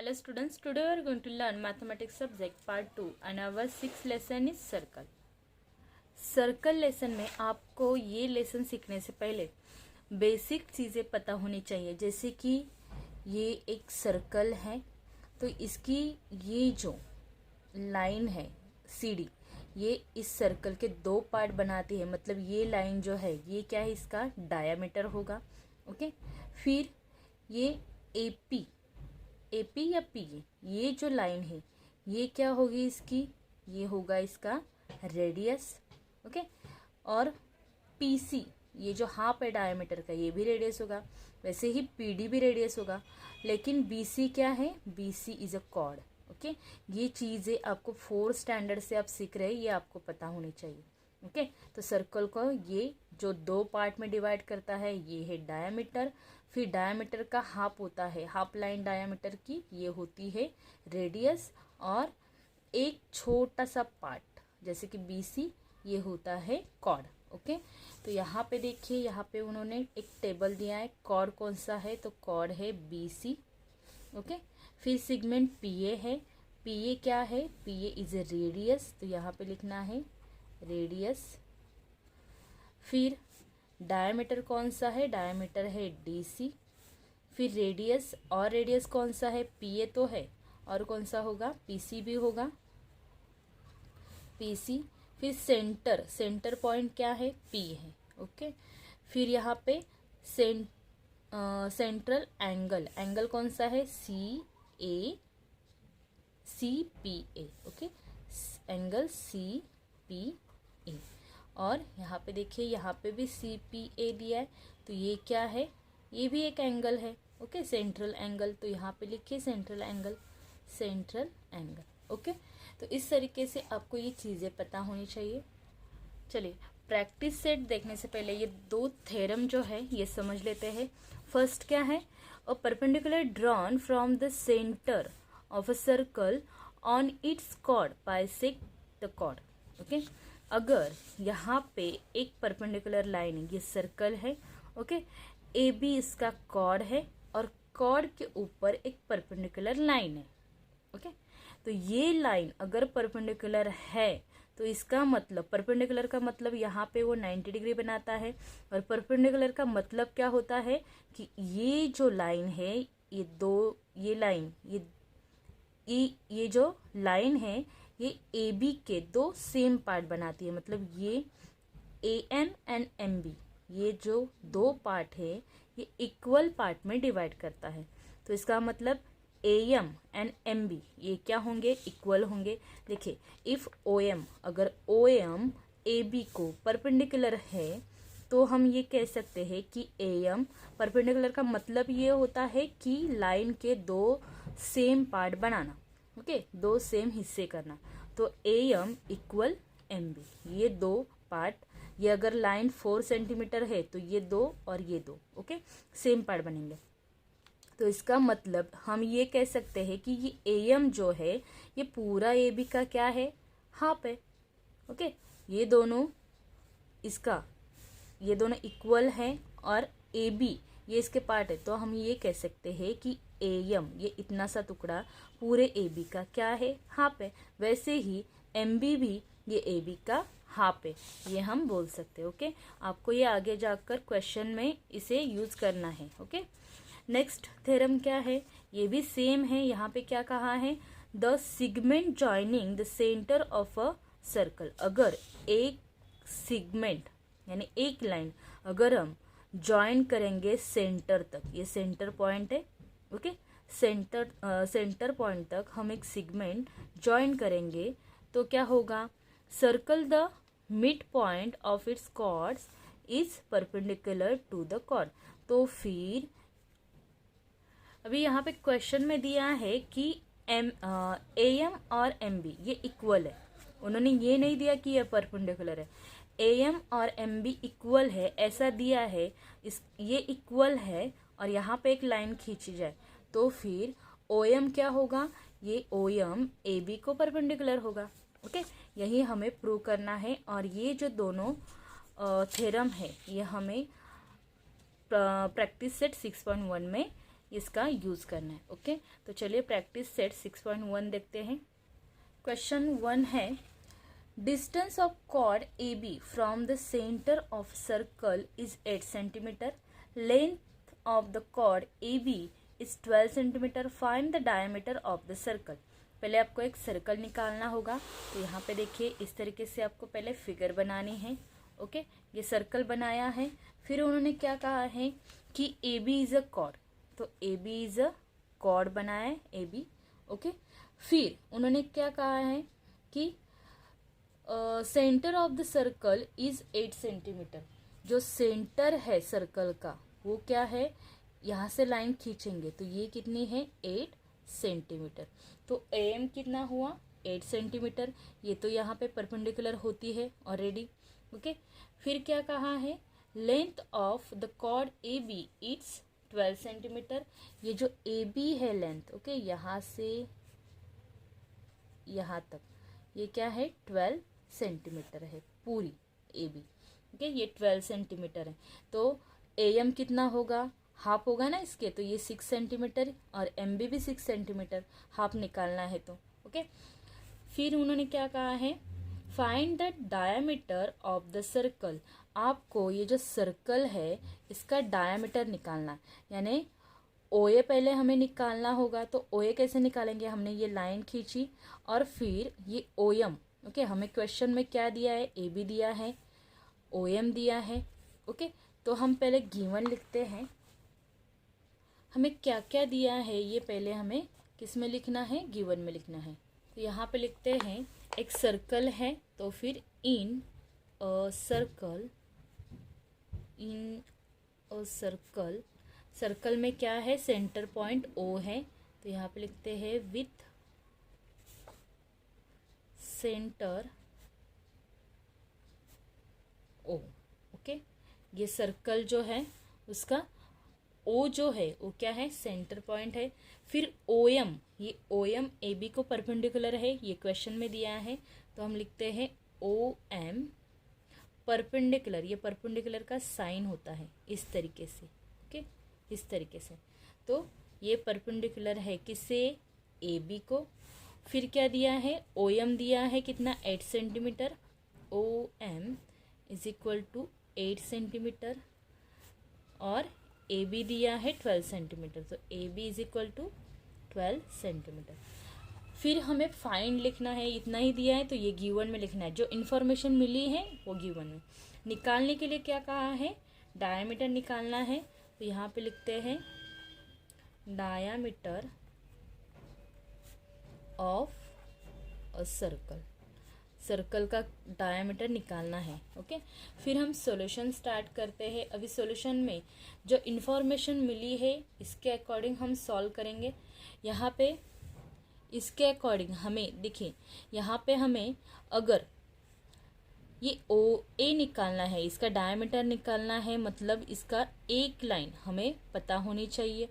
Hello students, today we are going to learn mathematics subject part 2 and our sixth lesson is circle. Circle lesson में आपको ये lesson सीखने से पहले basic चीज़ें पता होनी चाहिए, जैसे कि ये एक सर्कल है तो इसकी ये जो लाइन है सीडी ये इस सर्कल के दो पार्ट बनाती है, मतलब ये लाइन जो है ये क्या है, इसका डायामीटर होगा। ओके, फिर ये एपी या पी ये जो लाइन है ये क्या होगी, इसकी ये होगा इसका रेडियस। ओके, और पीसी ये जो हाफ है डायमीटर का ये भी रेडियस होगा, वैसे ही पीडी भी रेडियस होगा। लेकिन बीसी क्या है, BC is a cord. Okay, ये चीज़ें आपको 4th स्टैंडर्ड से आप सीख रहे हैं, ये आपको पता होनी चाहिए। ओके, तो सर्कल को ये जो दो पार्ट में डिवाइड करता है ये है डायमीटर, फिर डायमीटर का हाफ होता है, हाफ लाइन डायमीटर की ये होती है रेडियस, और एक छोटा सा पार्ट जैसे कि बीसी ये होता है कॉर्ड। ओके, तो यहाँ पे देखिए, यहाँ पे उन्होंने एक टेबल दिया है, कॉर्ड कौन सा है, तो कॉर्ड है बीसी। ओके, फिर सेगमेंट पीए है, पीए क्या है, पीए इज ए रेडियस, तो यहाँ पे लिखना है रेडियस। फिर डायमीटर कौन सा है, डायमीटर है डीसी। फिर रेडियस, और रेडियस कौन सा है, पीए तो है, और कौन सा होगा, पीसी भी होगा, पीसी। फिर सेंटर पॉइंट क्या है, पी है। ओके, फिर यहाँ पे सेंट्रल एंगल कौन सा है, C P A. Okay, angle C P A. और यहाँ पे देखिए, यहाँ पे भी सी पी ए दिया है, तो ये क्या है, ये भी एक एंगल है। ओके, सेंट्रल एंगल, तो यहाँ पे लिखिए सेंट्रल एंगल। ओके, तो इस तरीके से आपको ये चीज़ें पता होनी चाहिए। चलिए, प्रैक्टिस सेट देखने से पहले ये दो थ्योरम जो है ये समझ लेते हैं। फर्स्ट क्या है, a perpendicular drawn from the centre of a circle on its chord bisect the chord. Okay, अगर यहाँ पे एक परपेंडिकुलर लाइन है, ये सर्कल है। ओके, ए बी इसका कॉर्ड है और कॉर्ड के ऊपर एक परपेंडिकुलर लाइन है। ओके, तो ये लाइन अगर परपेंडिकुलर है तो इसका मतलब, परपेंडिकुलर का मतलब यहाँ पे वो 90 डिग्री बनाता है, और परपेंडिकुलर का मतलब क्या होता है कि ये जो लाइन है, ये दो, ये लाइन, ये जो लाइन है ये ए बी के दो सेम पार्ट बनाती है, मतलब ये A M and M B ये जो दो पार्ट है ये इक्वल पार्ट में डिवाइड करता है। तो इसका मतलब A M and M B ये क्या होंगे, इक्वल होंगे। देखिए, इफ ओ एम, अगर ओ एम ए बी को परपेंडिकुलर है तो हम ये कह सकते हैं कि ए एम परपेंडिकुलर का मतलब ये होता है कि लाइन के दो सेम पार्ट बनाना। ओके, दो सेम हिस्से करना, तो A M equal M B, ये दो पार्ट, ये अगर लाइन 4 सेंटीमीटर है तो ये दो और ये दो, ओके, सेम पार्ट बनेंगे। तो इसका मतलब हम ये कह सकते हैं कि ये ए एम जो है ये पूरा ए बी का क्या है, हाफ है। ओके, ये दोनों इक्वल है, और ए बी ये इसके पार्ट है, तो हम ये कह सकते हैं कि ए एम ये इतना सा टुकड़ा पूरे ए बी का क्या है, हाफ है। वैसे ही एम बी भी ये ए बी का हाफ है, ये हम बोल सकते हैं। ओके, आपको ये आगे जाकर क्वेश्चन में इसे यूज करना है। ओके, नेक्स्ट थ्योरम क्या है, ये भी सेम है। यहाँ पे क्या कहा है, the segment joining the centre of a circle, अगर एक सेगमेंट यानी एक लाइन अगर हम ज्वाइन करेंगे सेंटर तक, ये सेंटर पॉइंट है। ओके, सेंटर पॉइंट तक हम एक सेगमेंट ज्वाइन करेंगे तो क्या होगा, circle the mid point of its chords is perpendicular to the chord. तो फिर अभी यहाँ पे क्वेश्चन में दिया है कि ए एम और एम बी ये इक्वल है, उन्होंने ये नहीं दिया कि ये परपेंडिकुलर है। ए एम और एम बी इक्वल है ऐसा दिया है, ये इक्वल है और यहाँ पे एक लाइन खींची जाए तो फिर ओ एम क्या होगा, ये ओ एम ए बी को परपेंडिकुलर होगा। ओके, यही हमें प्रूव करना है, और ये जो दोनों थ्योरम है ये हमें प्रैक्टिस सेट 6.1 में इसका यूज़ करना है। ओके, तो चलिए प्रैक्टिस सेट 6.1 देखते हैं। क्वेश्चन 1 है, distance of chord A B from the centre of circle is 8 centimetre, length of the chord A B is 12 centimetre, find the diameter of the circle. पहले आपको एक सर्कल निकालना होगा। तो यहाँ पे देखिए इस तरीके से आपको पहले फिगर बनानी है। ओके, ये सर्कल बनाया है। फिर उन्होंने क्या कहा है कि A B is a chord, तो A B is a chord बनाया है ए बी। ओके, फिर उन्होंने क्या कहा है कि centre of the circle is 8 centimetre. जो सेंटर है सर्कल का वो क्या है, यहाँ से लाइन खींचेंगे तो ये कितनी है 8 सेंटीमीटर। तो एम कितना हुआ 8 सेंटीमीटर। ये तो यहाँ पे परपेंडिकुलर होती है ऑलरेडी। ओके, फिर क्या कहा है, length of the chord A B it's 12 centimetre. ये जो ए बी है लेंथ, ओके, यहाँ से यहाँ तक ये क्या है 12 सेंटीमीटर है पूरी ए बी। ओके, ये 12 सेंटीमीटर है। तो ए एम कितना होगा, हाफ होगा ना इसके, तो ये 6 सेंटीमीटर और एम बी भी 6 सेंटीमीटर, हाफ निकालना है तो। ओके, फिर उन्होंने क्या कहा है, find the diameter of the circle. आपको ये जो सर्कल है इसका डायामीटर निकालना है, यानी ओ ए पहले हमें निकालना होगा। तो ओ ए कैसे निकालेंगे, हमने ये लाइन खींची और फिर ये ओ एम। ओके, हमें क्वेश्चन में क्या दिया है, ए बी दिया है, ओ एम दिया है। ओके, तो हम पहले गिवन लिखते हैं। हमें क्या क्या दिया है ये पहले हमें किस में लिखना है, गिवन में लिखना है। तो यहाँ पे लिखते हैं एक सर्कल है, तो फिर in a circle, in a circle, circle में क्या है, सेंटर पॉइंट ओ है। तो यहाँ पे लिखते हैं विथ सेंटर ओ। ओके, ये सर्कल जो है उसका ओ जो है वो क्या है, सेंटर पॉइंट है। फिर ओ एम, ये ओ एम ए बी को परपेंडिकुलर है, ये क्वेश्चन में दिया है। तो हम लिखते हैं ओ एम परपेंडिकुलर, ये परपेंडिकुलर का साइन होता है इस तरीके से। ओके, इस तरीके से। तो ये परपेंडिकुलर है किससे, ए बी को। फिर क्या दिया है, ओ एम दिया है कितना 8 centimetre, O M is equal to 8 centimetre, और ए बी दिया है 12 सेंटीमीटर। तो A B is equal to 12 centimetre. फिर हमें फाइंड लिखना है, इतना ही दिया है तो ये गिवन में लिखना है। जो इन्फॉर्मेशन मिली है वो गिवन में। निकालने के लिए क्या कहा है, डायामीटर निकालना है। तो यहाँ पे लिखते हैं diameter of a circle, circle का डायामीटर निकालना है। ओके, फिर हम सॉल्यूशन स्टार्ट करते हैं। अभी सॉल्यूशन में जो इन्फॉर्मेशन मिली है इसके अकॉर्डिंग हम सॉल्व करेंगे। यहाँ पे इसके अकॉर्डिंग हमें देखिए, यहाँ पे हमें अगर ये ओ ए निकालना है, इसका डायामीटर निकालना है, मतलब इसका एक लाइन हमें पता होनी चाहिए।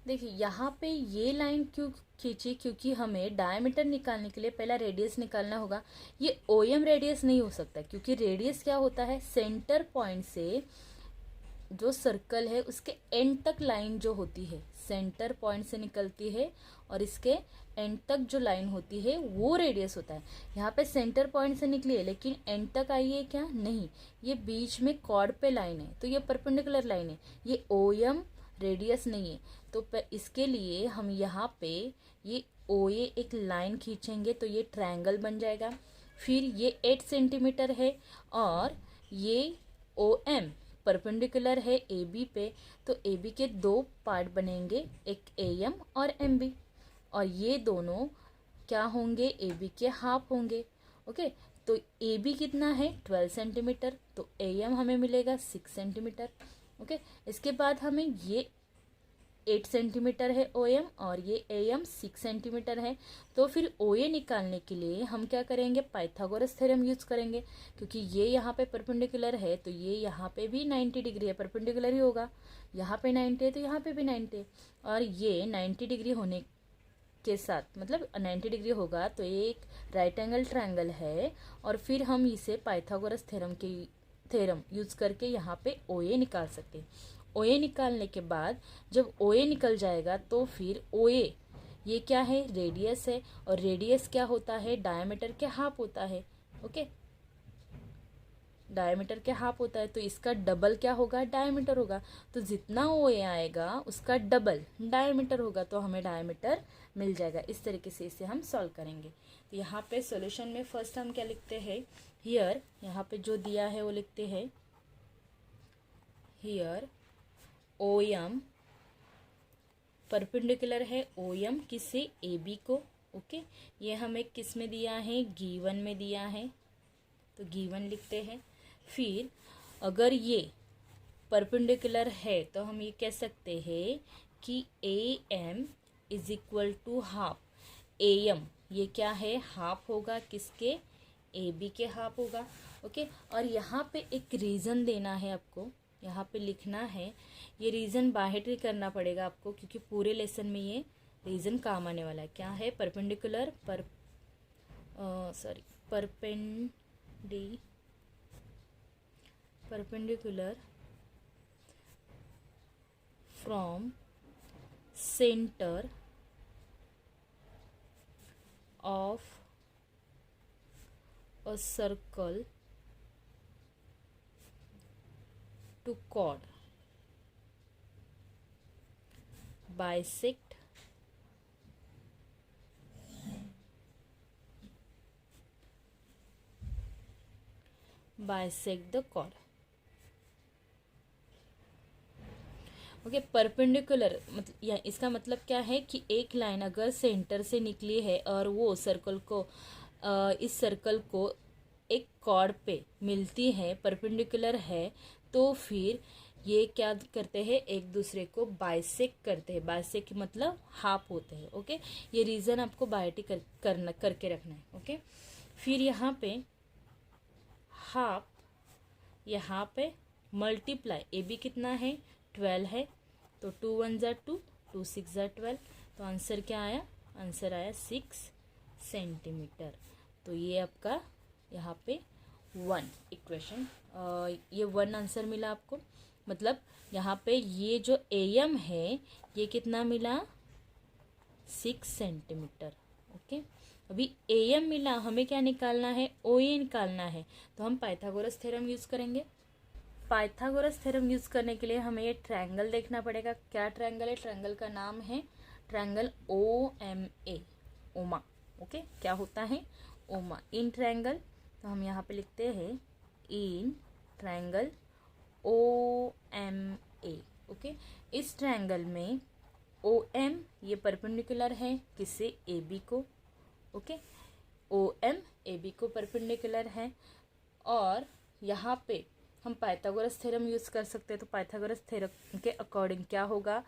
देखिए यहाँ पे ये लाइन क्यों खींची, क्योंकि हमें डायमीटर निकालने के लिए पहला रेडियस निकालना होगा। ये ओ एम रेडियस नहीं हो सकता, क्योंकि रेडियस क्या होता है, सेंटर पॉइंट से जो सर्कल है उसके एंड तक लाइन जो होती है, सेंटर पॉइंट से निकलती है और इसके एंड तक जो लाइन होती है वो रेडियस होता है। यहाँ पे सेंटर पॉइंट से निकली है लेकिन एंड तक आई है क्या, नहीं, ये बीच में कॉर्ड पे लाइन है, तो ये परपेंडिकुलर लाइन है, ये ओ एम रेडियस नहीं है। तो इसके लिए हम यहाँ पे ये ओ ए एक लाइन खींचेंगे तो ये ट्रायंगल बन जाएगा। फिर ये 8 सेंटीमीटर है और ये ओ एम परपेंडिकुलर है ए बी पे, तो ए बी के दो पार्ट बनेंगे, एक ए एम और एम बी, और ये दोनों क्या होंगे, ए बी के हाफ होंगे। ओके, तो ए बी कितना है 12 सेंटीमीटर, तो ए एम हमें मिलेगा 6 सेंटीमीटर। ओके, इसके बाद हमें ये 8 सेंटीमीटर है ओ एम और ये ए एम 6 सेंटीमीटर है। तो फिर ओ ए निकालने के लिए हम क्या करेंगे, पाइथागोरस थ्योरम यूज करेंगे, क्योंकि ये यहाँ पे परपेंडिकुलर है तो ये यहाँ पे भी 90 डिग्री है, परपेंडिकुलर ही होगा। यहाँ पे 90 है तो यहाँ पे भी 90 है, और ये 90 डिग्री होने के साथ मतलब 90 डिग्री होगा तो ये एक राइट एंगल ट्रायंगल है। और फिर हम इसे पाइथागोरस थ्योरम यूज करके यहाँ पे ओ ए निकाल सकते हैं। ओ ए निकालने के बाद जब ओ ए निकल जाएगा तो फिर ओ ए ये क्या है, रेडियस है, और रेडियस क्या होता है, डायमीटर के हाफ होता है। ओके, डायमीटर के हाफ होता है, तो इसका डबल क्या होगा, डायमीटर होगा। तो जितना ओ ए आएगा उसका डबल डायमीटर होगा, तो हमें डायमीटर मिल जाएगा। इस तरीके से इसे हम सॉल्व करेंगे। तो यहाँ पे सॉल्यूशन में फर्स्ट हम क्या लिखते हैं, हियर, यहाँ पे जो दिया है वो लिखते हैं हियर ओ एम परपेंडिकुलर है, ओ एम किससे, ए बी को। ओके, ये हमें किस में दिया है, गिवन में दिया है, तो गिवन लिखते हैं। फिर अगर ये परपेंडिकुलर है तो हम ये कह सकते हैं कि A M is equal to half, A M ये क्या है, हाफ होगा किसके, ए बी के हाफ होगा। ओके, और यहाँ पे एक रीज़न देना है आपको, यहाँ पे लिखना है। ये रीज़न बाहर ही करना पड़ेगा आपको, क्योंकि पूरे लेसन में ये रीज़न काम आने वाला है। क्या है, perpendicular perpendicular from center of a circle to chord, bisect the chord। Okay, perpendicular मतलब या इसका मतलब क्या है कि एक लाइन अगर सेंटर से निकली है और वो सर्कल को इस सर्कल को एक कॉर्ड पे मिलती है, परपेंडिकुलर है, तो फिर ये क्या करते हैं, एक दूसरे को बाइसेक्ट करते हैं। बाइसेक्ट मतलब हाफ होते हैं। ओके, ये रीज़न आपको बायटी करके रखना है। ओके, फिर यहाँ पे हाफ, यहाँ पे मल्टीप्लाई, ए बी कितना है, 12 है, तो 2 1 ज़ा 2, 2 6 ज़ा 12, तो आंसर क्या आया, आंसर आया 6 सेंटीमीटर। तो ये आपका यहाँ पे 1 इक्वेशन, ये 1 आंसर मिला आपको। मतलब यहाँ पे ये जो ए एम है ये कितना मिला, 6 सेंटीमीटर। ओके, अभी ए एम मिला, हमें क्या निकालना है, ओ ए निकालना है, तो हम पाइथागोरस थ्योरम यूज़ करेंगे। पाइथागोरस थ्योरम यूज़ करने के लिए हमें ये ट्रायंगल देखना पड़ेगा। क्या ट्रायंगल है, ट्रायंगल का नाम है ट्रायंगल ओ एम ए, ओमा। ओके, क्या होता है, ओमा, इन ट्रायंगल। तो हम यहाँ पे लिखते हैं in triangle O M A. Okay, इस ट्रायंगल में ओ एम ये परपेंडिकुलर है किससे, ए बी को। Okay, O M A B को परपेंडिकुलर है, और यहाँ पे हम पाइथागोरस थ्योरम यूज़ कर सकते हैं। तो पाइथागोरस थ्योरम के अकॉर्डिंग क्या होगा,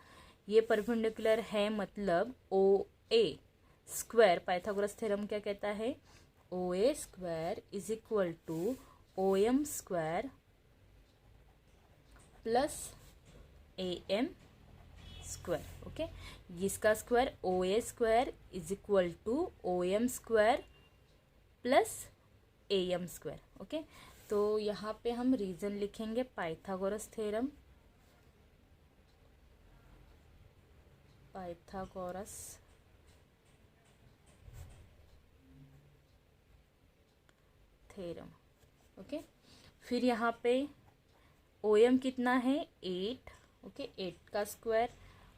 ये परपेंडिकुलर है मतलब O A square, Pythagoras theorem क्या कहता है, O A square is equal to O M square plus A M square. Okay, इसका square O A square is equal to O M square plus A M square. Okay, तो यहाँ पे हम reason लिखेंगे Pythagoras theorem, Pythagoras theorem. Okay, फिर यहाँ पे O M कितना है, 8। ओके, 8 का स्क्वायर,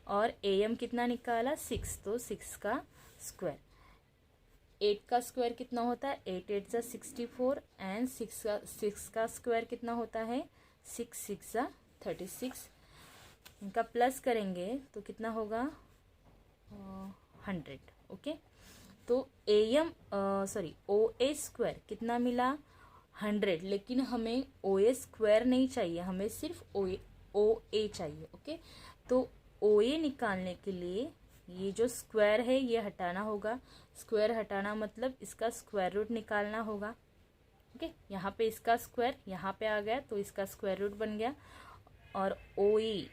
और ए एम कितना निकाला, 6, तो 6 का स्क्वायर। 8 का स्क्वायर कितना होता है, 8 8 ज़ा 64, एंड 6 का स्क्वायर कितना होता है, 6 6 ज़ा 36। इनका प्लस करेंगे तो कितना होगा, 100। ओके, तो A M O A square कितना मिला, 100, लेकिन हमें ओ ए स्क्वायर नहीं चाहिए, हमें सिर्फ ओ ए चाहिए। ओके, तो ओ ए निकालने के लिए ये जो स्क्वायर है ये हटाना होगा। स्क्वायर हटाना मतलब इसका स्क्वायर रूट निकालना होगा। ओके, यहाँ पे इसका स्क्वायर यहाँ पे आ गया, तो इसका स्क्वायर रूट बन गया, और ओ ए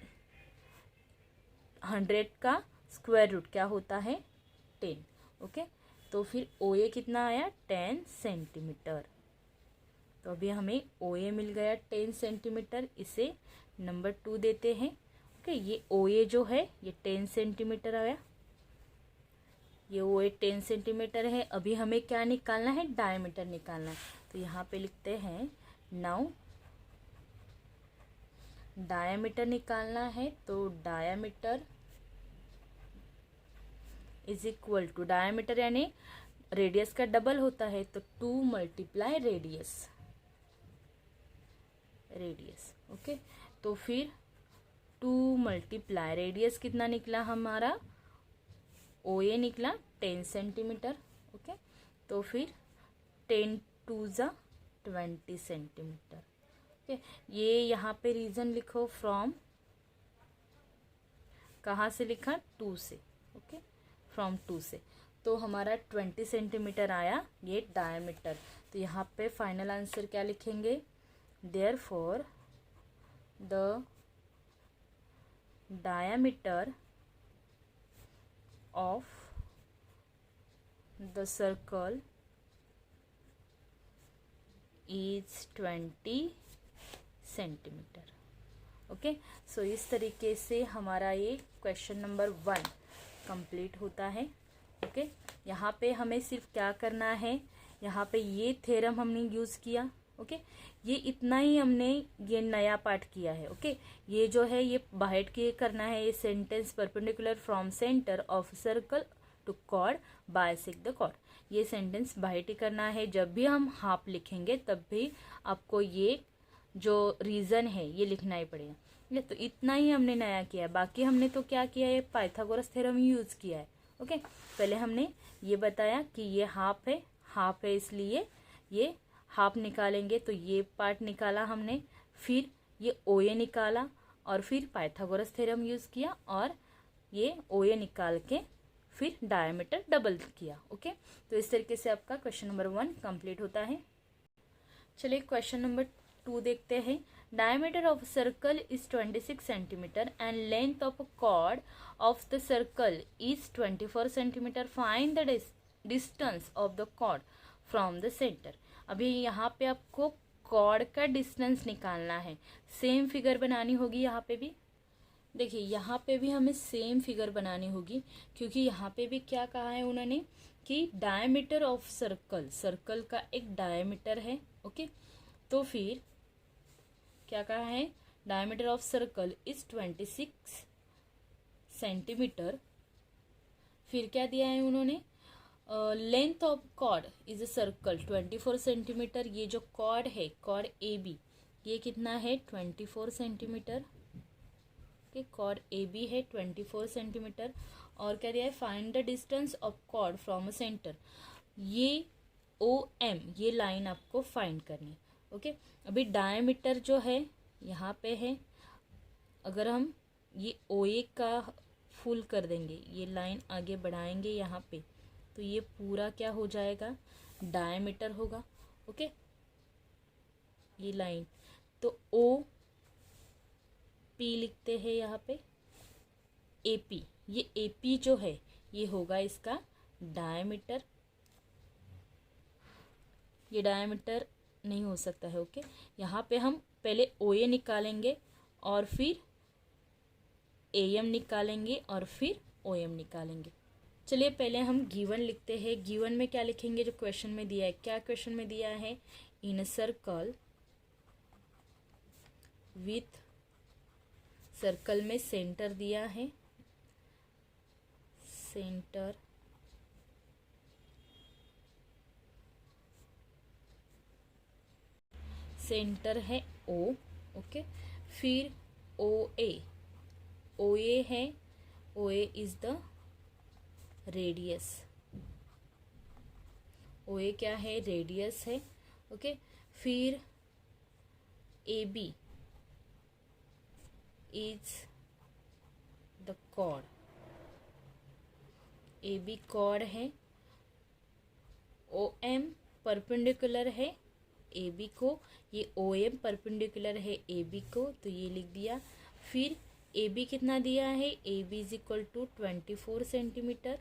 100 का स्क्वायर रूट क्या होता है, 10। ओके, तो फिर ओ ए कितना आया, 10 सेंटीमीटर। तो अभी हमें ओ ए मिल गया 10 सेंटीमीटर, इसे नंबर 2 देते हैं। ओके, ये ओ ए जो है ये 10 सेंटीमीटर आया, ये ओ ए 10 सेंटीमीटर है। अभी हमें क्या निकालना है, डायमीटर निकालना है। तो यहाँ पे लिखते हैं नाउ डायमीटर निकालना है, तो diameter is equal to, diameter यानी रेडियस का डबल होता है, तो 2 मल्टीप्लाई रेडियस, ओके। तो फिर 2 मल्टीप्लाई रेडियस कितना निकला हमारा, ओ ए निकला 10 सेंटीमीटर, ओके। तो फिर 10 टू ज़ा 20 सेंटीमीटर, ओके। ये यहाँ पे रीजन लिखो, फ्रॉम, कहाँ से लिखा, 2 से, ओके, फ्रॉम 2 से। तो हमारा 20 सेंटीमीटर आया ये डायमीटर। तो यहाँ पे फाइनल आंसर क्या लिखेंगे, therefore the diameter of the circle is 20 centimetre, okay. So इस तरीके से हमारा ये क्वेश्चन नंबर 1 कंप्लीट होता है, ओके। यहाँ पे हमें सिर्फ क्या करना है, यहाँ पे ये थ्योरम हमने यूज़ किया, ओके। ये इतना ही हमने ये नया पार्ट किया है, ओके। ये जो है ये बाहर के करना है, ये sentence perpendicular from centre of circle to chord bisect the chord, ये सेंटेंस बाहर करना है। जब भी हम हाफ लिखेंगे तब भी आपको ये जो रीजन है ये लिखना ही पड़ेगा, ठीक है। तो इतना ही हमने नया किया है, बाकी हमने तो क्या किया है, पाइथागोरस थ्योरम यूज किया है, ओके। पहले हमने ये बताया कि ये हाफ है इसलिए ये हाफ निकालेंगे, तो ये पार्ट निकाला हमने, फिर ये ओ ए निकाला और फिर पाइथागोरस थ्योरम यूज किया और ये ओ ए निकाल के फिर डायमीटर डबल किया, ओके। तो इस तरीके से आपका क्वेश्चन नंबर 1 कंप्लीट होता है। चलिए क्वेश्चन नंबर 2 देखते हैं। Diameter of circle is 26 centimetre and length of chord of the circle is 24 centimetre, find the distance of the chord from the centre. अभी यहाँ पे आपको कॉर्ड का डिस्टेंस निकालना है, सेम फिगर बनानी होगी। यहाँ पे भी देखिए, यहाँ पे भी हमें सेम फिगर बनानी होगी, क्योंकि यहाँ पे भी क्या कहा है उन्होंने कि डायमीटर ऑफ सर्कल का एक डायमीटर है, ओके। तो फिर क्या कहा है, diameter of circle is 26 centimetre. फिर क्या दिया है उन्होंने, length of chord is a circle 24 centimetre. ये जो कॉर्ड है, कॉर्ड ए बी, ये कितना है 24 centimetre, okay. Chord A B है 24 सेंटीमीटर। और क्या दिया है, find the distance of chord from a centre. ये ओ एम, ये लाइन आपको फाइंड करनी है, ओके। अभी डायमीटर जो है यहाँ पे है, अगर हम ये ओ ए का फुल कर देंगे, ये लाइन आगे बढ़ाएंगे यहाँ पे, तो ये पूरा क्या हो जाएगा, डायमीटर होगा, ओके। ये लाइन, तो ओ पी लिखते हैं यहाँ पे, ए पी, ये ए पी जो है ये होगा इसका डायमीटर। ये डायमीटर नहीं हो सकता है, ओके। यहाँ पे हम पहले ओ ए निकालेंगे और फिर ए एम निकालेंगे और फिर ओ एम निकालेंगे। चलिए पहले हम गिवन लिखते हैं। गिवन में क्या लिखेंगे, जो क्वेश्चन में दिया है, क्या क्वेश्चन में दिया है, इन अ सर्कल विथ, सर्कल में सेंटर दिया है, सेंटर सेंटर है ओ, ओके। फिर ओ ए है, O A is the radius, O A क्या है, रेडियस है, ओके। फिर A B is the chord, A B chord है। ओ एम परपेंडिकुलर है ए बी को, ये ओ एम परपेंडिकुलर है ए बी को, तो ये लिख दिया। फिर ए बी कितना दिया है, A B is equal to 24 centimetre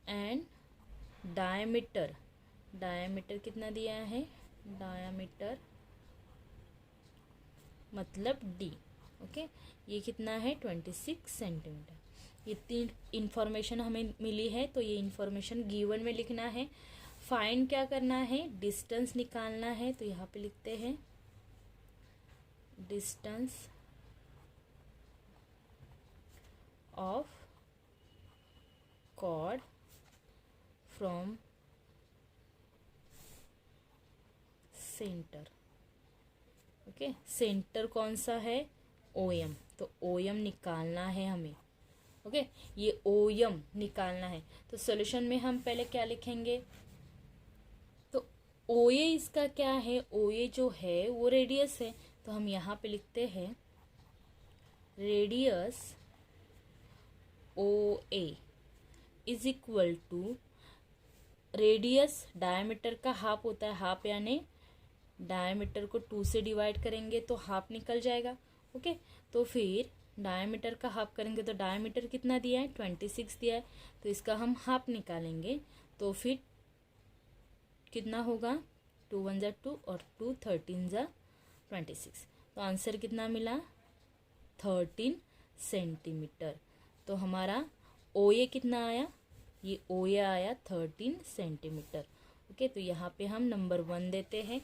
and diameter कितना दिया है, डायमीटर मतलब डी, ओके, ये कितना है 26 सेंटीमीटर। ये तीन इंफॉर्मेशन हमें मिली है, तो ये इंफॉर्मेशन गिवन में लिखना है। फाइंड क्या करना है, डिस्टेंस निकालना है, तो यहाँ पे लिखते हैं distance of chord from centre. Okay, centre कौन सा है, OM, तो OM निकालना है हमें। ओके, ये OM निकालना है। तो सॉल्यूशन में हम पहले क्या लिखेंगे, तो OA इसका क्या है, OA जो है वो रेडियस है, तो हम यहाँ पे लिखते हैं radius OA is equal to, radius diameter का हाफ होता है, हाफ यानी डायमीटर को 2 से डिवाइड करेंगे तो हाफ निकल जाएगा। ओके, तो फिर डायमीटर का हाफ करेंगे तो डायमीटर कितना दिया है 26 दिया है, तो इसका हम हाफ निकालेंगे तो फिर कितना होगा 2 1 जा 2 और 2 13 जा 26, तो आंसर कितना मिला 13 सेंटीमीटर। तो हमारा OA कितना आया, ये OA आया 13 सेंटीमीटर। ओके, तो यहाँ पे हम नंबर 1 देते हैं।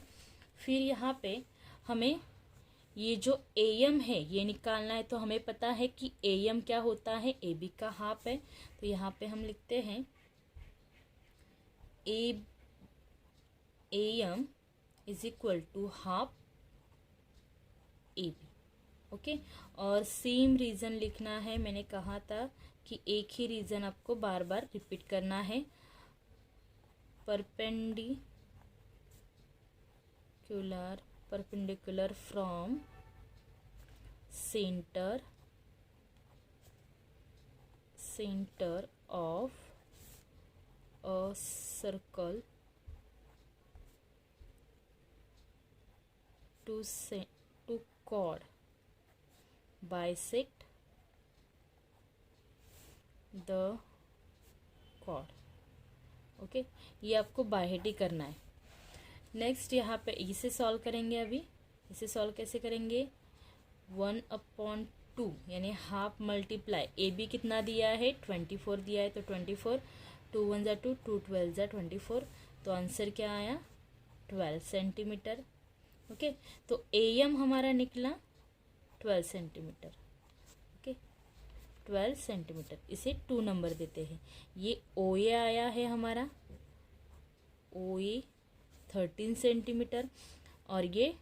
फिर यहाँ पे हमें ये जो AM है ये निकालना है, तो हमें पता है कि AM क्या होता है, AB का हाफ है, तो यहाँ पे हम लिखते हैं AM is equal to half AB। Okay, और सेम रीज़न लिखना है, मैंने कहा था कि एक ही रीज़न आपको बार बार रिपीट करना है। Perpendicular from centre of a circle to chord bisect the chord। Okay, ये आपको बाय हेड ही करना है। नेक्स्ट यहाँ पे इसे सॉल्व करेंगे। अभी इसे सॉल्व कैसे करेंगे, 1/2 यानी हाफ मल्टीप्लाई, AB कितना दिया है 24 दिया है, तो 24 2 1 जा 2 2 12 जा 24, तो आंसर क्या आया 12 सेंटीमीटर। ओके, तो AM हमारा निकला 12 सेंटीमीटर। ओके, 12 सेंटीमीटर, इसे 2 नंबर देते हैं। ये OA आया है हमारा, OA 13 सेंटीमीटर और ये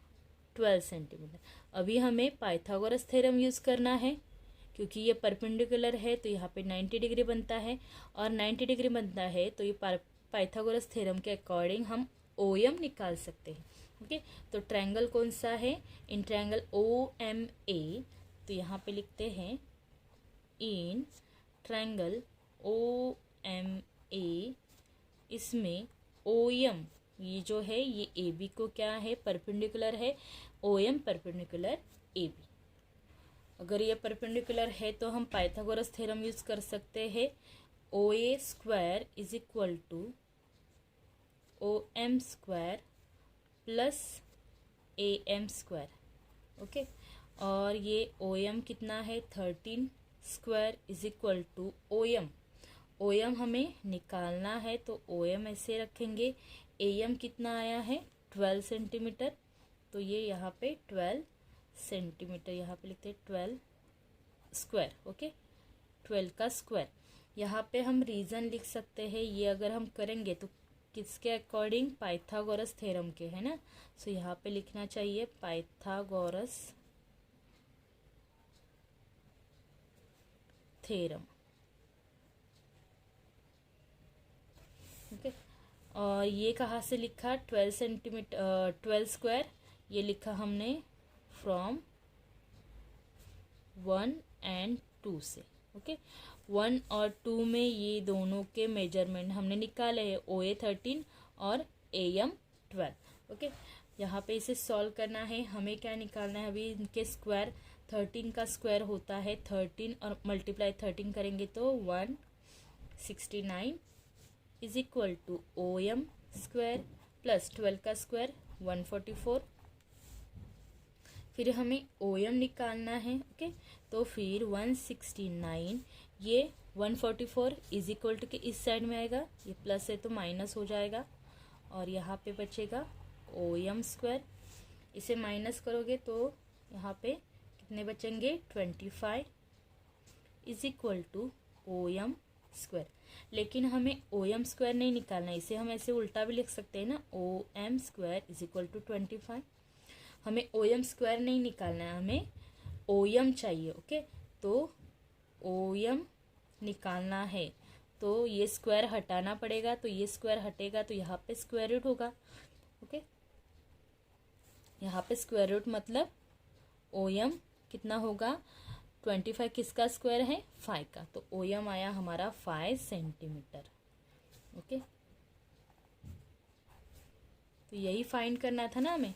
12 सेंटीमीटर। अभी हमें पाइथागोरस थ्योरम यूज़ करना है, क्योंकि ये परपेंडिकुलर है तो यहाँ पे 90 डिग्री बनता है, और 90 डिग्री बनता है तो ये पाइथागोरस थ्योरम के अकॉर्डिंग हम OM निकाल सकते हैं। ओके, तो ट्रायंगल कौन सा है, इन ट्रायंगल OMA, तो यहाँ पे लिखते हैं इन ट्रायंगल OMA, इसमें OM ये जो है ये AB को क्या है परपेंडिकुलर है, OM परपेंडिकुलर AB। अगर ये परपेंडिकुलर है तो हम पाइथागोरस थ्योरम यूज कर सकते हैं, OA square is equal to OM square plus AM square. Okay, और ये OM कितना है 13 square is equal to OM हमें निकालना है, तो OM ऐसे रखेंगे। AM कितना आया है 12 सेंटीमीटर, तो ये यहाँ पे 12 सेंटीमीटर, यहाँ पे लिखते हैं 12 स्क्वायर। ओके, 12 का स्क्वायर। यहाँ पे हम रीज़न लिख सकते हैं, ये अगर हम करेंगे तो किसके अकॉर्डिंग, पाइथागोरस थ्योरम के, है ना। सो यहाँ पे लिखना चाहिए पाइथागोरस थ्योरम। ओके, और ये कहाँ से लिखा 12 सेंटीमीटर 12 स्क्वायर, ये लिखा हमने फ्रॉम 1 और 2 से। ओके, 1 और 2 में ये दोनों के मेजरमेंट हमने निकाले हैं, OA 13 और AM 12। ओके, यहाँ पे इसे सॉल्व करना है, हमें क्या निकालना है अभी, इनके स्क्वायर 13 का स्क्वायर होता है 13 और मल्टीप्लाई 13 करेंगे तो 169 is equal to OM square plus 12 का स्क्वायर 144, फिर हमें OM निकालना है। ओके, तो फिर 169, ये 144 इज इक्वल टू के इस साइड में आएगा, ये प्लस है तो माइनस हो जाएगा, और यहाँ पे बचेगा OM स्क्वायर। इसे माइनस करोगे तो यहाँ पे कितने बचेंगे, 25 is equal to OM square. लेकिन हमें OM स्क्वायर नहीं निकालना है, इसे हम ऐसे उल्टा भी लिख सकते हैं ना, OM square is equal to 25। हमें OM स्क्वायर नहीं निकालना है, हमें OM चाहिए। ओके, तो OM निकालना है तो ये स्क्वायर हटाना पड़ेगा, तो ये स्क्वायर हटेगा तो यहाँ पे स्क्वायर रूट होगा। ओके, यहाँ पे स्क्वायर रूट मतलब OM कितना होगा, 25 किसका स्क्वायर है, 5 का, तो OM आया हमारा 5 सेंटीमीटर। ओके, तो यही फाइंड करना था ना हमें,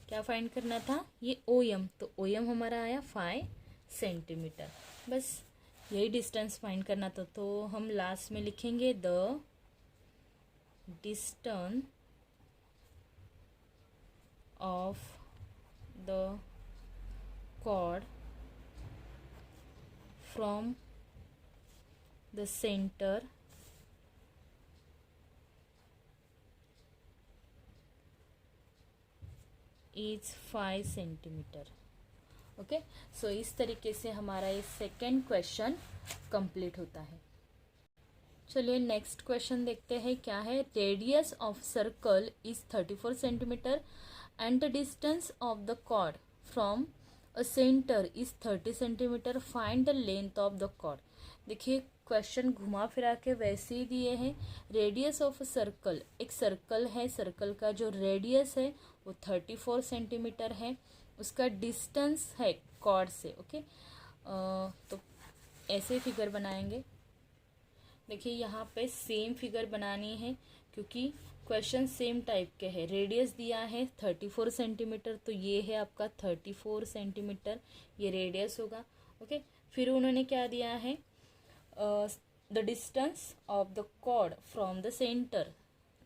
क्या फाइंड करना था, ये OM, तो OM हमारा आया 5 सेंटीमीटर। बस यही डिस्टेंस फाइंड करना था। तो हम लास्ट में लिखेंगे the distance of the chord from the center is 5 centimetre. Okay, so इस तरीके से हमारा ये सेकेंड क्वेश्चन कंप्लीट होता है। चलिए नेक्स्ट क्वेश्चन देखते हैं क्या है। Radius of circle is 34 centimetre and the distance of the chord from a centre is 30 centimetre, find the length of the chord. देखिए क्वेश्चन घुमा फिरा के वैसे ही दिए हैं। रेडियस ऑफ सर्कल, एक सर्कल है, सर्कल का जो रेडियस है वो 34 सेंटीमीटर है, उसका डिस्टेंस है कॉर्ड से। ओके, तो ऐसे फिगर बनाएंगे। देखिए यहाँ पे सेम फिगर बनानी है क्योंकि क्वेश्चन सेम टाइप के है। रेडियस दिया है 34 सेंटीमीटर, तो ये है आपका 34 सेंटीमीटर, ये रेडियस होगा। ओके, फिर उन्होंने क्या दिया है, the distance of the chord from the centre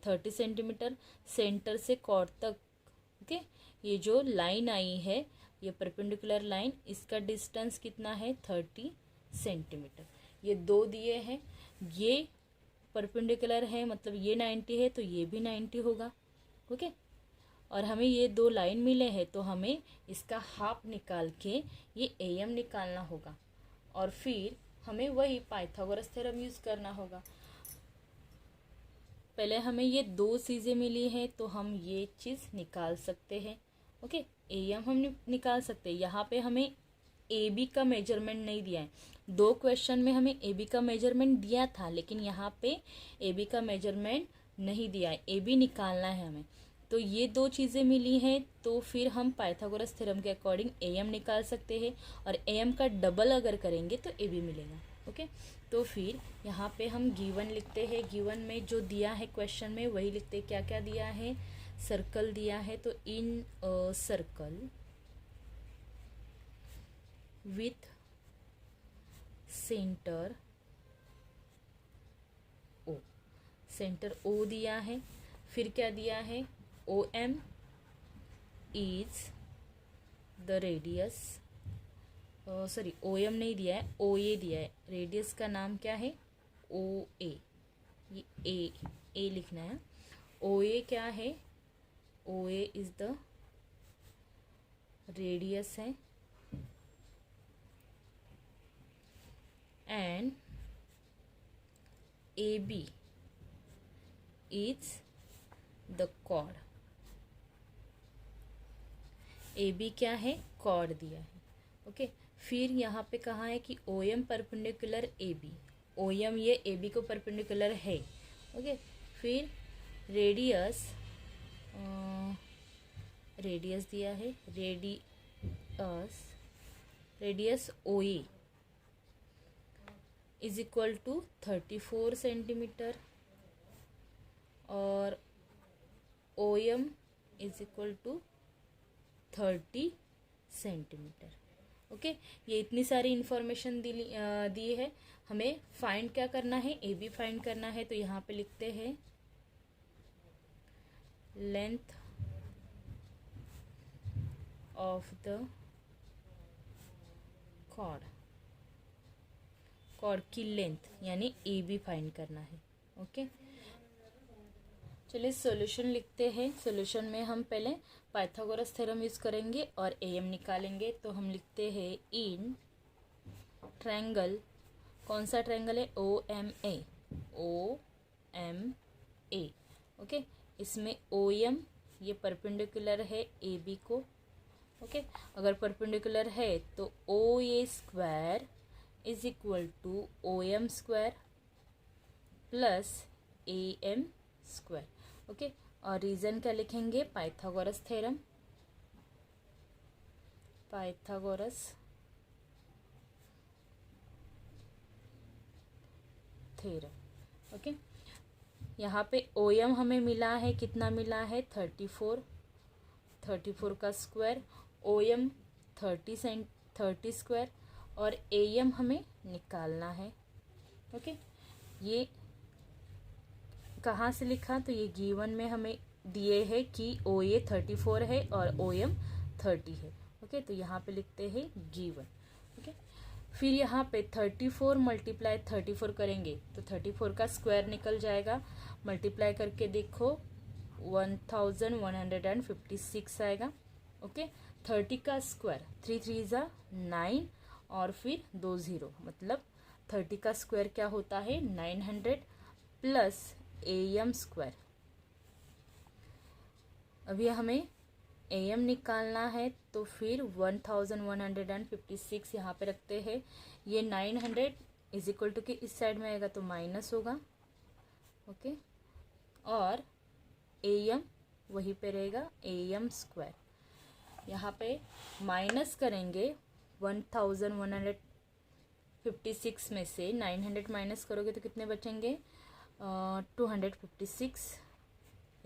30 centimetre, centre से कॉर्ड तक। ओके, ये जो लाइन आई है, ये परपेंडिकुलर लाइन, इसका डिस्टेंस कितना है, 30 सेंटीमीटर। ये दो दिए हैं, ये परपेंडिकुलर है मतलब ये 90 है तो ये भी 90 होगा। ओके, और हमें ये दो लाइन मिले हैं तो हमें इसका हाफ निकाल के ये AM निकालना होगा, और फिर हमें वही पाइथागोरस थ्योरम यूज़ करना होगा। पहले हमें ये दो चीज़ें मिली हैं तो हम ये चीज़ निकाल सकते हैं। ओके, AM हम निकाल सकते हैं। यहाँ पे हमें AB का मेजरमेंट नहीं दिया है, दो क्वेश्चन में हमें AB का मेजरमेंट दिया था, लेकिन यहाँ पे AB का मेजरमेंट नहीं दिया है, AB निकालना है हमें। तो ये दो चीज़ें मिली हैं तो फिर हम पाइथागोरस थ्योरम के अकॉर्डिंग AM निकाल सकते हैं, और AM का डबल अगर करेंगे तो AB मिलेगा। ओके, तो फिर यहाँ पे हम गिवन लिखते हैं, गिवन में जो दिया है क्वेश्चन में वही लिखते हैं। क्या क्या दिया है, सर्कल दिया है, तो in circle with centre O, centre O दिया है। फिर क्या दिया है, OM is the radius, sorry OM नहीं दिया है, OA दिया है। रेडियस का नाम क्या है, OA, ये A लिखना है। OA क्या है, OA इज द रेडियस है, and AB is the chord. AB क्या है, कॉर्ड दिया है। ओके, फिर यहाँ पे कहा है कि OM परपेंडिकुलर AB, OM ये AB को परपेंडिकुलर है। ओके, फिर रेडियस, रेडियस दिया है, radius OA is equal to 34 centimetre, और OM is equal to 30 centimetre. Okay, ये इतनी सारी इंफॉर्मेशन दी है। हमें फाइंड क्या करना है, AB फाइंड करना है, तो यहाँ पे लिखते हैं length of the chord, chord की लेंथ यानी ए बी फाइंड करना है। ओके, चलिए सॉल्यूशन लिखते हैं। सॉल्यूशन में हम पहले पाइथागोरस थ्योरम यूज करेंगे और एम निकालेंगे। तो हम लिखते हैं इन ट्रायंगल, कौन सा ट्रायंगल है, O M A, O M A. Okay, इसमें ओ एम ये परपेंडिकुलर है ए बी को। ओके, अगर परपेंडिकुलर है तो O A square is equal to O M square plus A M square. Okay, और रीजन क्या लिखेंगे, Pythagoras theorem, Pythagoras theorem. Okay, यहाँ पे ओ एम हमें मिला है, कितना मिला है, 34, 34 का स्क्वायर, ओ एम 30 स्क्वायर, और ए एम हमें निकालना है। ओके, ये कहाँ से लिखा, तो ये गिवन में हमें दिए है कि ओ ए 34 है और ओ एम 30 है। ओके, तो यहाँ पे लिखते हैं गिवन। ओके, फिर यहाँ पे 34 मल्टीप्लाई 34 करेंगे तो 34 का स्क्वायर निकल जाएगा, मल्टीप्लाई करके देखो 1156 आएगा। ओके, 30 का स्क्वायर 3 3 ज़ा 9 और फिर 2 0, मतलब 30 का स्क्वायर क्या होता है 900 प्लस ए एम स्क्वायर। अभी हमें ए एम निकालना है तो फिर 1156 यहाँ पे रखते हैं। ये 900 इज इक्वल टू के इस साइड में आएगा तो माइनस होगा। ओके, और ए एम वहीं पे रहेगा ए एम स्क्वायर। यहाँ पे माइनस करेंगे 1156 में से 900 माइनस करोगे तो कितने बचेंगे, 256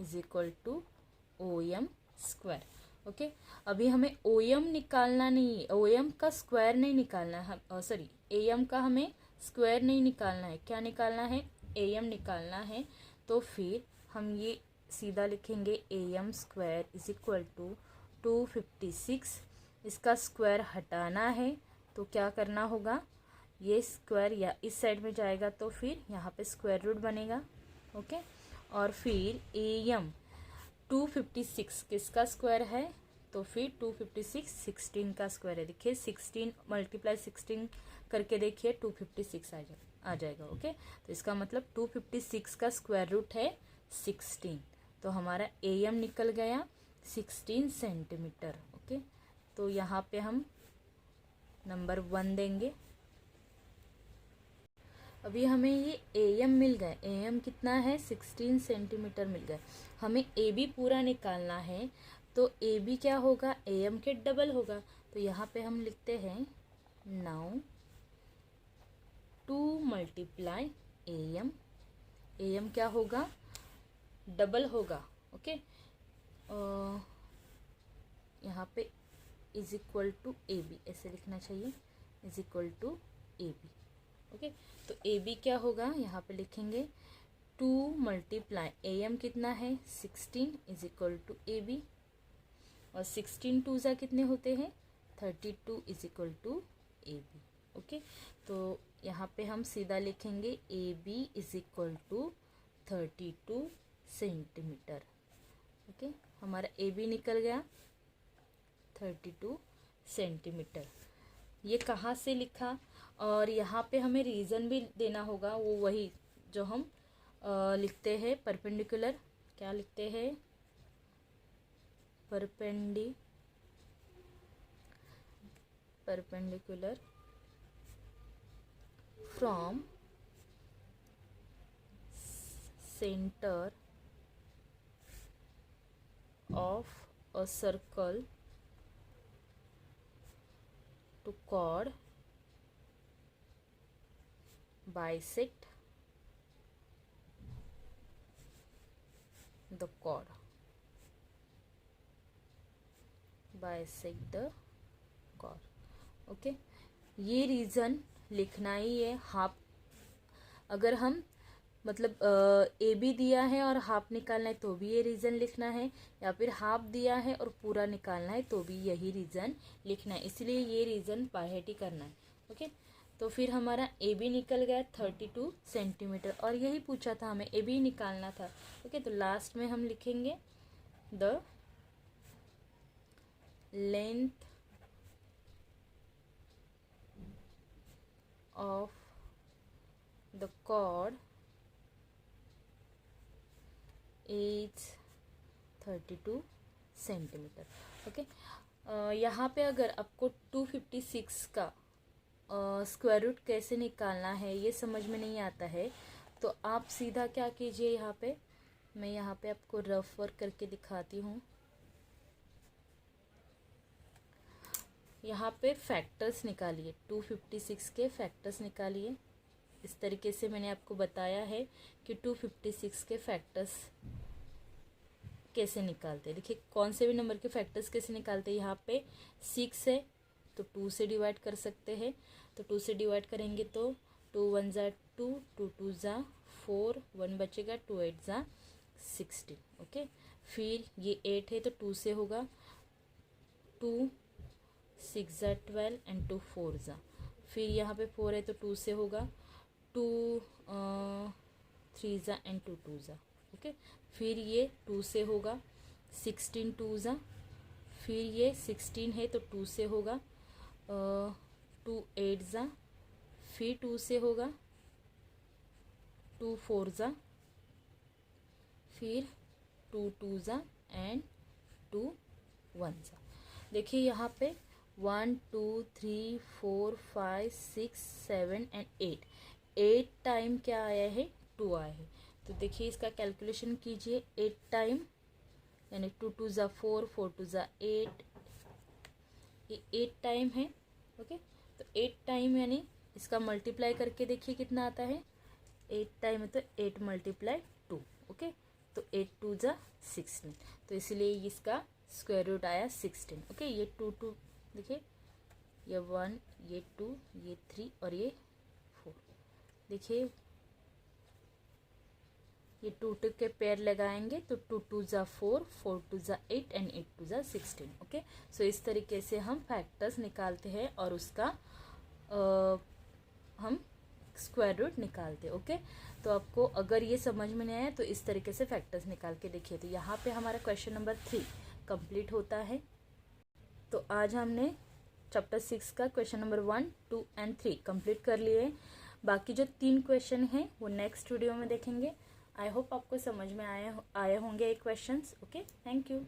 is equal to O M square. Okay, अभी हमें ओ एम निकालना नहीं है, ओ एम का स्क्वायर नहीं निकालना है, सॉरी ए एम का हमें स्क्वायर नहीं निकालना है, क्या निकालना है, ए एम निकालना है। तो फिर हम ये सीधा लिखेंगे A M square is equal to 256। इसका स्क्वायर हटाना है तो क्या करना होगा, ये स्क्वायर या इस साइड में जाएगा तो फिर यहाँ पे स्क्वायर रूट बनेगा। ओके, और फिर ए एम 256 किसका स्क्वायर है, तो फिर 256 16 का स्क्वायर है। देखिए 16 मल्टीप्लाई 16 करके देखिए 256 आ जाएगा। ओके, तो इसका मतलब 256 का स्क्वायर रूट है 16, तो हमारा ए एम निकल गया 16 सेंटीमीटर। ओके, तो यहाँ पे हम नंबर 1 देंगे। अभी हमें ये ए एम मिल गए, ए एम कितना है 16 सेंटीमीटर मिल गए। हमें ए बी पूरा निकालना है तो ए बी क्या होगा, ए एम के डबल होगा। तो यहाँ पे हम लिखते हैं नाउ 2 मल्टीप्लाई ए एम क्या होगा, डबल होगा। ओके, यहाँ पे is equal to A B ऐसे लिखना चाहिए, is equal to A B. Okay, तो ए बी क्या होगा, यहाँ पे लिखेंगे 2 मल्टीप्लाई ए एम कितना है 16 is equal to A B, और 16 2 ज़ा कितने होते हैं 32 is equal to A B. Okay, तो यहाँ पे हम सीधा लिखेंगे A B is equal to 32 centimetre. Okay, हमारा ए बी निकल गया 32 सेंटीमीटर। ये कहाँ से लिखा, और यहाँ पे हमें रीज़न भी देना होगा, वो वही जो हम लिखते हैं परपेंडिकुलर, क्या लिखते हैं, perpendicular from centre of a circle to chord bisect the chord, bisect the chord। Okay, ये रीज़न लिखना ही है। हाफ अगर हम मतलब ए बी दिया है और हाफ निकालना है तो भी ये रीज़न लिखना है, या फिर हाफ दिया है और पूरा निकालना है तो भी यही रीज़न लिखना है, इसलिए ये रीज़न बाय हार्ट ही करना है। ओके, तो फिर हमारा ए बी निकल गया 32 सेंटीमीटर, और यही पूछा था हमें, ए बी निकालना था। ओके, तो लास्ट में हम लिखेंगे the length of the chord is 32 centimetre. Okay, यहाँ पे अगर आपको 256 का स्क्वायर रूट कैसे निकालना है ये समझ में नहीं आता है, तो आप सीधा क्या कीजिए, यहाँ पे मैं यहाँ पे आपको रफ वर्क करके दिखाती हूँ। यहाँ पे फैक्टर्स निकालिए, 256 के फैक्टर्स निकालिए। इस तरीके से मैंने आपको बताया है कि 256 के फैक्टर्स कैसे निकालते हैं। देखिए कौन से भी नंबर के फैक्टर्स कैसे निकालते हैं। यहाँ पे 6 है तो 2 से डिवाइड कर सकते हैं, तो 2 से डिवाइड करेंगे तो 2 1 ज़ा 2, 2 2 ज़ा 4, 1 बचेगा, 2 8 ज़ा 16। ओके, फिर ये 8 है तो 2 से होगा, 2 6 ज़ा 12 एंड 2 4 ज़ा, फिर यहाँ पे 4 है तो 2 से होगा, 2 3 ज़ा एंड 2 2 ज़ा। ओके, फिर ये 2 से होगा, 16 2 ज़ा, फिर ये 16 है तो 2 से होगा, 2 8 ज़ा, फिर 2 से होगा, 2 4 ज़ा, फिर 2 2 ज़ा एंड 2 1 ज़ा। देखिए यहाँ पे 1 2 3 4 5 6 7 एंड 8 टाइम क्या आया है, 2 आया है। तो देखिए इसका कैलकुलेशन कीजिए, 8 टाइम यानी 2 2 ज़ा 4, 4 2 ज़ा 8, ये 8 टाइम है। ओके, तो 8 टाइम यानी इसका मल्टीप्लाई करके देखिए कितना आता है, 8 टाइम है तो 8 मल्टीप्लाई 2। ओके, तो 8 2 ज़ा 16, तो इसलिए इसका स्क्वायर रूट आया 16। ओके, ये 2 2 देखिए, ये 1, ये 2, ये 3 और ये 4। देखिए ये 2 2 के पेयर लगाएंगे तो 2 2 ज़ा 4, 4 2 ज़ा 8 एंड 8 2 ज़ा 16। ओके, सो इस तरीके से हम फैक्टर्स निकालते हैं और उसका हम स्क्वायर रूट निकालते हैं। ओके, तो आपको अगर ये समझ में नहीं आया तो इस तरीके से फैक्टर्स निकाल के देखिए। तो यहाँ पे हमारा क्वेश्चन नंबर 3 कंप्लीट होता है। तो आज हमने चैप्टर 6 का क्वेश्चन नंबर 1 2 एंड 3 कंप्लीट कर लिए। बाकी जो 3 क्वेश्चन हैं वो नेक्स्ट वीडियो में देखेंगे। आई होप आपको समझ में आए होंगे ये क्वेश्चंस। Okay, thank you.